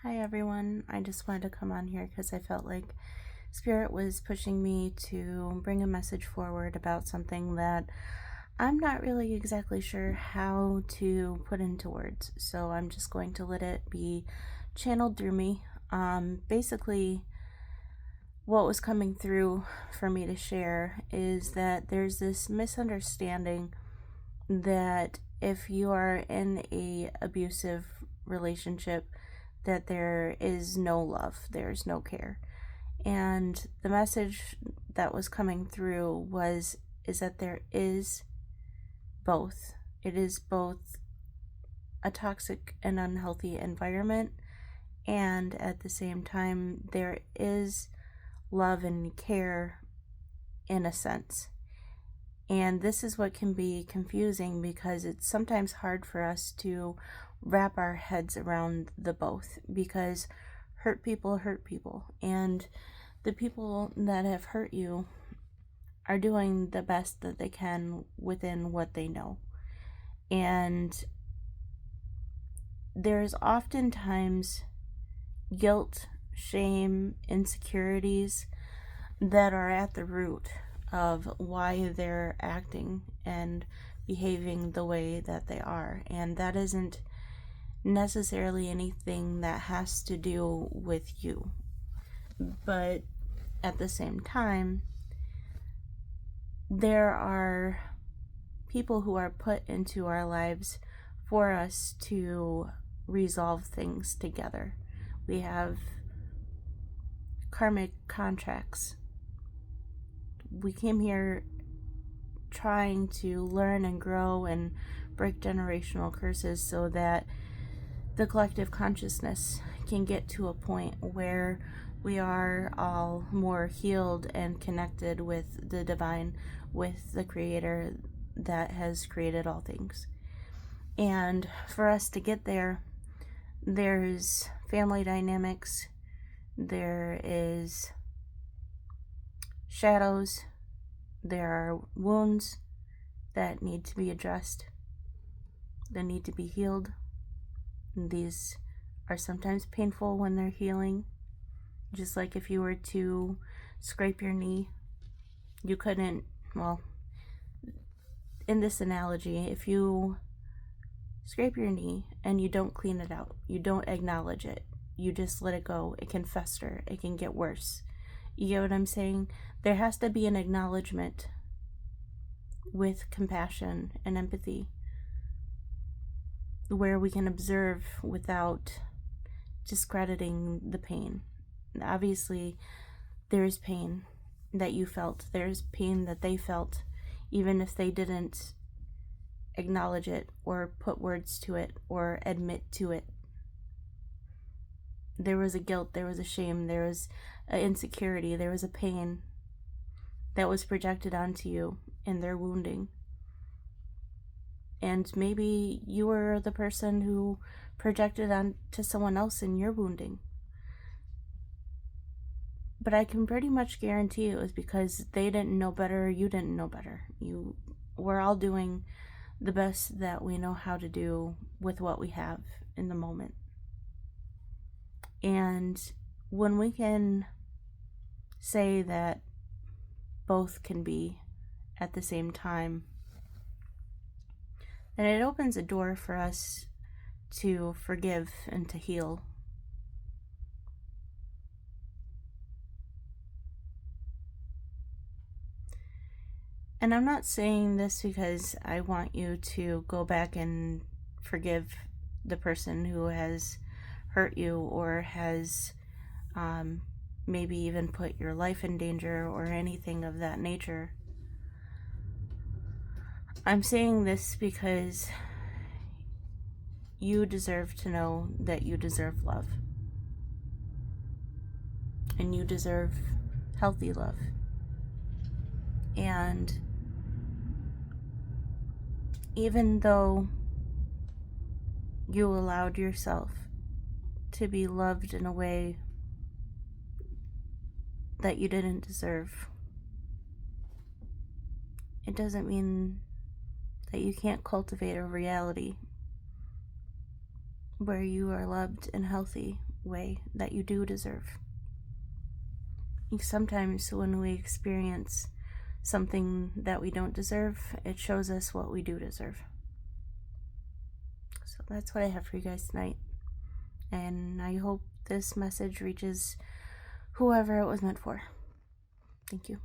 Hi everyone. I just wanted to come on here because I felt like Spirit was pushing me to bring a message forward about something that I'm not really exactly sure how to put into words. So I'm just going to let it be channeled through me. Basically, what was coming through for me to share is that there's this misunderstanding that if you are in a abusive relationship, that there is no love, there's no care. And the message that was coming through is that there is both. It is both a toxic and unhealthy environment, and at the same time there is love and care in a sense. And this is what can be confusing because it's sometimes hard for us to wrap our heads around the both, because hurt people, and the people that have hurt you are doing the best that they can within what they know. And there's oftentimes guilt, shame, insecurities that are at the root of why they're acting and behaving the way that they are. And that isn't necessarily anything that has to do with you. But at the same time, there are people who are put into our lives for us to resolve things together. We have karmic contracts. We came here trying to learn and grow and break generational curses so that the collective consciousness can get to a point where we are all more healed and connected with the divine, with the creator that has created all things. And for us to get there, there's family dynamics, there is shadows, there are wounds that need to be addressed, that need to be healed. These are sometimes painful when they're healing. Just like if you were to scrape your knee, you couldn't, well, in this analogy, if you scrape your knee and you don't clean it out, you don't acknowledge it, you just let it go, it can fester, it can get worse. You get what I'm saying? There has to be an acknowledgement with compassion and empathy where we can observe without discrediting the pain. Obviously, there's pain that you felt, there's pain that they felt, even if they didn't acknowledge it or put words to it or admit to it. There was a guilt, there was a shame, there was an insecurity, there was a pain that was projected onto you in their wounding. And maybe you were the person who projected onto someone else in your wounding. But I can pretty much guarantee it was because they didn't know better, you didn't know better. We're all doing the best that we know how to do with what we have in the moment. And when we can say that both can be at the same time, then it opens a door for us to forgive and to heal. And I'm not saying this because I want you to go back and forgive the person who has hurt you or has maybe even put your life in danger or anything of that nature. I'm saying this because you deserve to know that you deserve love. And you deserve healthy love. And even though you allowed yourself to be loved in a way that you didn't deserve, it doesn't mean that you can't cultivate a reality where you are loved and healthy, way that you do deserve. Sometimes when we experience something that we don't deserve, it shows us what we do deserve. So that's what I have for you guys tonight. And I hope this message reaches whoever it was meant for. Thank you.